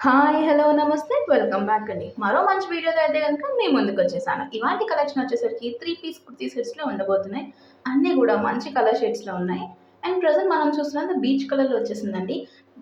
Hi hello నమస్తే welcome back అండి. మరో మంచి వీడియోతో అయితే కనుక మీ ముందుకు వచ్చేసాను. ఇవాంటి కలెక్షన్ వచ్చేసరికి 3 పీస్ కుర్తీ సెట్స్లో ఉండబోతున్నాయి. అన్నీ కూడా మంచి కలర్ షేడ్స్లో ఉన్నాయి. అండ్ ప్రజెంట్ మనం చూస్తున్నది బీచ్ కలర్లో వచ్చేసిందండి.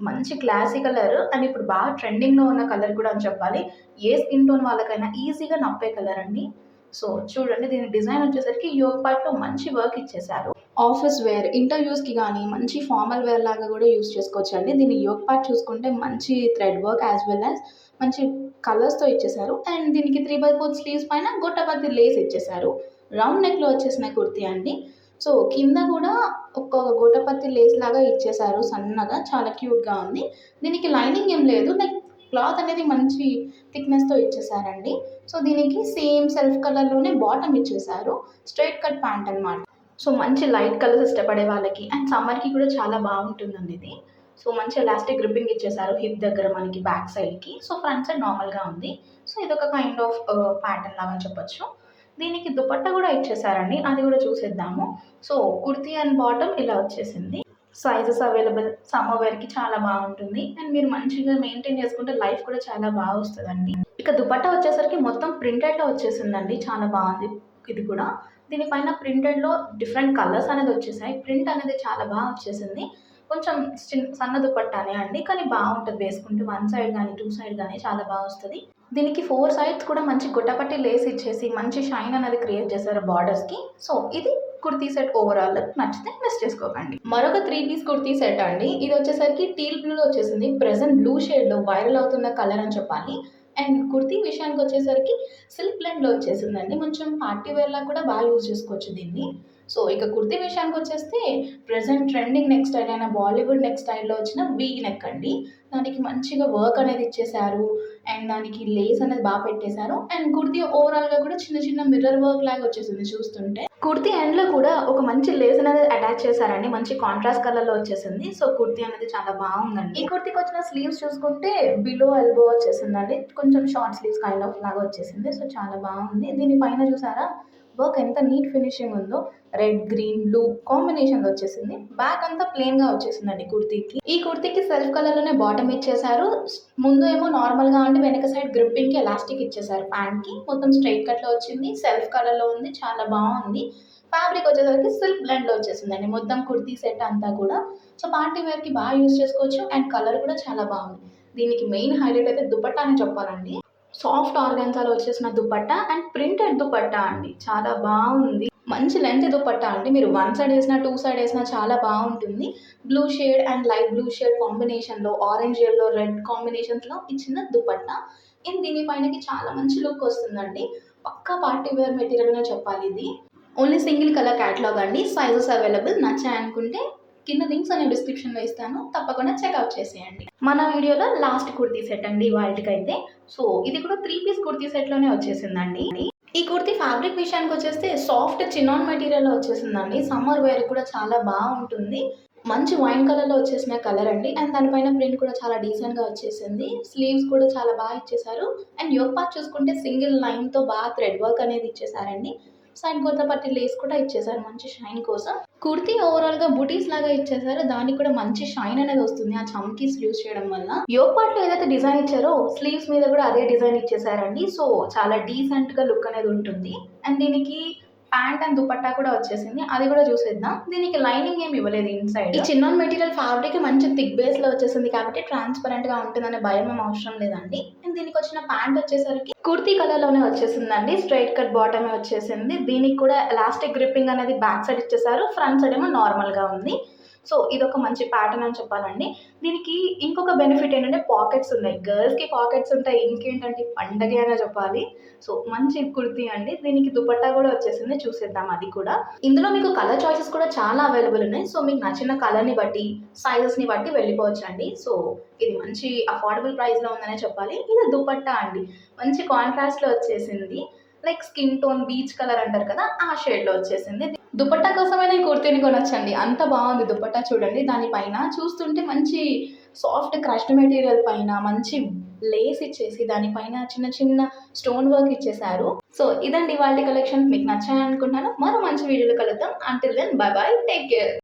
మంచి క్లాసీ కలర్ అండ్ ఇప్పుడు బాగా ట్రెండింగ్లో ఉన్న కలర్ కూడా అని చెప్పాలి. ఏ స్కిన్ టోన్ వాళ్ళకైనా ఈజీగా నప్పే కలర్ అండి. సో చూడండి, దీని డిజైన్ వచ్చేసరికి యోగ్ పార్ట్లో మంచి వర్క్ ఇచ్చేసారు. ఆఫీస్ వేర్, ఇంటర్వ్యూస్‌కి గానీ, మంచి ఫార్మల్ వేర్ లాగా గూడా యూజ్ చేసుకోవచ్చండి. దీని యోగ్ పార్ట్ చూసుకుంటే మంచి thread work as well as మంచి కలర్స్‌తో ఇచ్చేసారు. అండ్ దీనికి 3/4 స్లీవ్స్ పైన గొట్టపత్తి లేస్ ఇచ్చేసారు. రౌండ్ నెక్‌లో వచ్చేసిన కుర్తీ అండి. సో, కింద గూడా ఒక గోటపత్తి లేస్ లాగా ఇచ్చేసారు సన్నగా. చాలా క్యూట్‌గా ఉంది. దీనికి లైనింగ్ ఏం లేదు. లైక్ క్లాత్ అనేది మంచి థిక్‌నెస్‌తో ఇచ్చేసారండి. సో, దీనికి సేమ్ సెల్ఫ్ కలర్‌లోనే బాటమ్ ఇచ్చేసారు. స్ట్రెయిట్ కట్ ప్యాంట్ అనమాట. సో, మంచి లైట్ కలర్స్ ఇష్టపడే వాళ్ళకి అండ్ సమ్మర్‌కి కూడా చాలా బాగుంటుందండి ఇది. సో, మంచి ఎలాస్టిక్ గ్రిప్పింగ్ ఇచ్చేసారు హిప్ దగ్గర మనకి బ్యాక్ సైడ్‌కి. సో, ఫ్రంట్ సైడ్ నార్మల్‌గా ఉంది. సో, ఇదొక కైండ్ ఆఫ్ ప్యాటర్న్ లాగా చెప్పొచ్చు. దీనికి దుపట్టా కూడా ఇచ్చేసారండి. అది కూడా చూసేద్దాము. సో, కుర్తీ అండ్ బాటమ్ ఇలా వచ్చేసింది. Sizes available. సమ్మర్ వేర్‌కి చాలా బాగుంటుంది. అండ్ మీరు మంచిగా మెయింటైన్ చేసుకుంటే లైఫ్ కూడా చాలా బాగా వస్తదండి. ఇక దుపట్టా వచ్చేసరికి మొత్తం ప్రింటెడ్‌లో వచ్చేసిందండి. చాలా బాగుంది ఇది కూడా. దీనిపైన ప్రింటెడ్‌లో డిఫరెంట్ కలర్స్ అనేది వచ్చేసాయి. ప్రింట్ అనేది చాలా బాగా వచ్చేసింది. కొంచెం సన్న దుపట్టానే అండి. కానీ బాగుంటది వేసుకుంటే. వన్ సైడ్ గానీ, టూ సైడ్ గానీ చాలా బాగా వస్తది. దీనికి 4 సైడ్స్ కూడా మంచి గుట్టపట్టి లేస్ ఇచ్చేసి మంచి షైన్ అనేది క్రియేట్ చేశారు బార్డర్స్‌కి. సో, ఇది కుర్తీ సెట్ ఓవరాల్. నచ్చితే మిస్ చేసుకోకండి. మరొక 3 పీస్ కుర్తీ సెట్ అండి. ఇది వచ్చేసరికి టీల్ బ్లూలో వచ్చేసింది. ప్రెజెంట్ బ్లూ షేడ్‌లో వైరల్ అవుతున్న కలర్ అని చెప్పాలి. అండ్ కుర్తీ విషయానికి వచ్చేసరికి సిల్క్ బ్లెండ్‌లో వచ్చేసిందండి. కొంచెం పార్టీ వేర్‌లా కూడా బాగా యూజ్ చేసుకోవచ్చు దీన్ని. సో, ఇక కుర్తీ విషయానికి వచ్చేస్తే ప్రెజెంట్ ట్రెండింగ్ నెక్ స్టైల్ అయిన బాలీవుడ్ నెక్ స్టైల్‌లో వచ్చిన వీ నెక్ అండి. దానికి మంచిగా వర్క్ అనేది ఇచ్చేసారు. అండ్ దానికి లేస్ అనేది బాగా పెట్టేశారు. అండ్ కుర్తీ ఓవరాల్‌గా కూడా చిన్న చిన్న మిర్రర్ వర్క్ లాగా వచ్చేసింది చూస్తుంటే. కుర్తీ ఎండ్‌లో కూడా ఒక మంచి లేస్ అనేది అటాచ్ చేశారండి. మంచి కాంట్రాస్ట్ కలర్‌లో వచ్చేసింది. సో, కుర్తీ అనేది చాలా బాగుందండి. ఈ కుర్తీకి వచ్చిన స్లీవ్స్ చూసుకుంటే బిలో ఎల్బో వచ్చేసిందండి. కొంచెం షార్ట్ స్లీవ్స్ కైండ్ ఆఫ్ లాగా వచ్చేసింది. సో, చాలా బాగుంది. దీని పైన చూసారా వర్క్ ఎంత నీట్ ఫినిషింగ్ ఉందో. రెడ్, గ్రీన్, బ్లూ కాంబినేషన్‌లో వచ్చేసింది. బ్యాక్ అంతా ప్లెయిన్‌గా వచ్చేసిందండి కుర్తీకి. ఈ కుర్తీకి సెల్ఫ్ కలర్‌లోనే బాటమ్ ఇచ్చేసారు. ముందు ఏమో నార్మల్‌గా ఉండి వెనక సైడ్ గ్రిప్పింగ్‌కి ఎలాస్టిక్ ఇచ్చేసారు ప్యాంట్‌కి. మొత్తం స్ట్రెయిట్ కట్‌లో వచ్చింది. సెల్ఫ్ కలర్‌లో ఉంది. చాలా బాగుంది. ఫ్యాబ్రిక్ వచ్చేసరికి సిల్క్ బ్లెండ్‌లో వచ్చేసిందండి. మొత్తం కుర్తీ సెట్ అంతా కూడా. సో, పార్టీ వేర్‌కి బాగా యూజ్ చేసుకోవచ్చు. అండ్ కలర్ కూడా చాలా బాగుంది. దీనికి మెయిన్ హైలైట్ అయితే దుపట్టా అని చెప్పాలండి. సాఫ్ట్ ఆర్గాన్జాలో వచ్చేసిన దుపట్టా అండ్ ప్రింటెడ్ దుపట్టా అండి. చాలా బాగుంది. మంచి లెంత్ దుపట్టా అండి. మీరు వన్ సైడ్ ఏసినా, టూ సైడ్ ఏసినా చాలా బాగుంటుంది. Blue shade and light blue shade కాంబినేషన్‌లో, ఆరెంజ్, యెల్లో, రెడ్ కాంబినేషన్స్‌లో ఇచ్చిన దుపట్టా. అండ్ దీని పైనకి చాలా మంచి లుక్ వస్తుందండి. పక్కా పార్టీ వేర్ మెటీరియల్ అనే చెప్పాలి ఇది. ఓన్లీ సింగిల్ కలర్ క్యాటలాగ్ అండి. Sizes available. నచ్చాయనుకుంటే కింద లింక్స్ అనేవి డిస్క్రిప్షన్‌లో ఇస్తాను. తప్పకుండా చెక్‌ఔట్ చేసేయండి. మన వీడియోలో లాస్ట్ కుర్తీ సెట్ అండి ఇవాల్టికైతే. సో, ఇది కూడా 3 పీస్ కుర్తీ సెట్‌లోనే వచ్చేసిందండి. ఈ కుర్తీ ఫ్యాబ్రిక్ విషయానికి వచ్చేస్తే సాఫ్ట్ చినాన్ మెటీరియల్‌లో వచ్చేసిందండి. సమ్మర్ వేర్‌కి కూడా చాలా బాగుంటుంది. మంచి వైన్ కలర్‌లో వచ్చేసిన కలర్ అండి. అండ్ దానిపైన ప్రింట్ కూడా చాలా డీసెంట్‌గా వచ్చేసింది. స్లీవ్స్ కూడా చాలా బాగా ఇచ్చేసారు. అండ్ యోక్ పార్ట్ చూసుకుంటే సింగిల్ లైన్‌తో బాగా థ్రెడ్ వర్క్ అనేది ఇచ్చేసారండి. సైడ్ గోతాపట్టి లేస్ కూడా ఇచ్చేసారు మంచి షైన్ కోసం. కుర్తీ ఓవరాల్‌గా బుటీస్ లాగా ఇచ్చేసారు. దానికి కూడా మంచి షైన్ అనేది వస్తుంది ఆ చమ్కీస్ యూజ్ చేయడం వల్ల. యోక్ పార్ట్‌లో ఏదైతే డిజైన్ ఇచ్చారో స్లీవ్స్ మీద కూడా అదే డిజైన్ ఇచ్చేసారండి. సో, చాలా డీసెంట్‌గా లుక్ అనేది ఉంటుంది. అండ్ దీనికి ప్యాంట్ అండ్ దుపట్టా కూడా వచ్చేసింది. అది కూడా చూసేద్దాం. దీనికి లైనింగ్ ఏమి ఇవ్వలేదు ఇన్‌సైడ్. ఈ చిన్నాన్ మెటీరియల్ ఫ్యాబ్రిక్ మంచి థిక్ బేస్‌లో వచ్చేసింది కాబట్టి ట్రాన్స్‌పరెంట్‌గా ఉంటుందనే భయం ఏమి అవసరం లేదండి. అండ్ దీనికి వచ్చిన ప్యాంట్ వచ్చేసరికి కుర్తీ కలర్‌లోనే వచ్చేసిందండి. స్ట్రెయిట్ కట్ బాటమే వచ్చేసింది. దీనికి కూడా ఎలాస్టిక్ గ్రిప్పింగ్ అనేది బ్యాక్ సైడ్ ఇచ్చేసారు. ఫ్రంట్ సైడ్ ఏమో నార్మల్‌గా ఉంది. సో, ఇదొక మంచి ప్యాటర్న్ అని చెప్పాలండి. దీనికి ఇంకొక బెనిఫిట్ ఏంటంటే పాకెట్స్ ఉన్నాయి. గర్ల్స్‌కి పాకెట్స్ ఉంటాయి. ఇంకేంటంటే పండగే అనే చెప్పాలి. సో, మంచి కుర్తీ అండి. దీనికి దుపట్టా కూడా వచ్చేసింది. చూసేద్దాం అది కూడా. ఇందులో మీకు కలర్ చాయిసెస్ కూడా చాలా అవైలబుల్ ఉన్నాయి. సో, మీకు నచ్చిన కలర్‌ని బట్టి, సైజెస్‌ని బట్టి వెళ్ళిపోవచ్చండి. సో, ఇది మంచి అఫోర్డబుల్ ప్రైస్‌లో ఉందనే చెప్పాలి. ఇది దుపట్టా అండి. మంచి కాంట్రాస్ట్‌లో వచ్చేసింది. Like skin tone beach colour అంటారు కదా! ఆ షేడ్‌లో వచ్చేసింది. దుపట్టా కోసమైనా ఈ కుర్తీని కొనొచ్చండి. అంత బాగుంది దుపట్టా చూడండి. దానిపైన చూస్తుంటే మంచి సాఫ్ట్ క్రష్డ్ మెటీరియల్ పైన మంచి లేస్ ఇచ్చేసి దానిపైన చిన్న చిన్న స్టోన్ వర్క్ ఇచ్చేసారు. సో, ఇదండి ఇవాల్టి కలెక్షన్. మీకు నచ్చాయనుకుంటున్నాను. మరో మంచి వీడియోలో కలుద్దాం. Until then bye bye. Take care.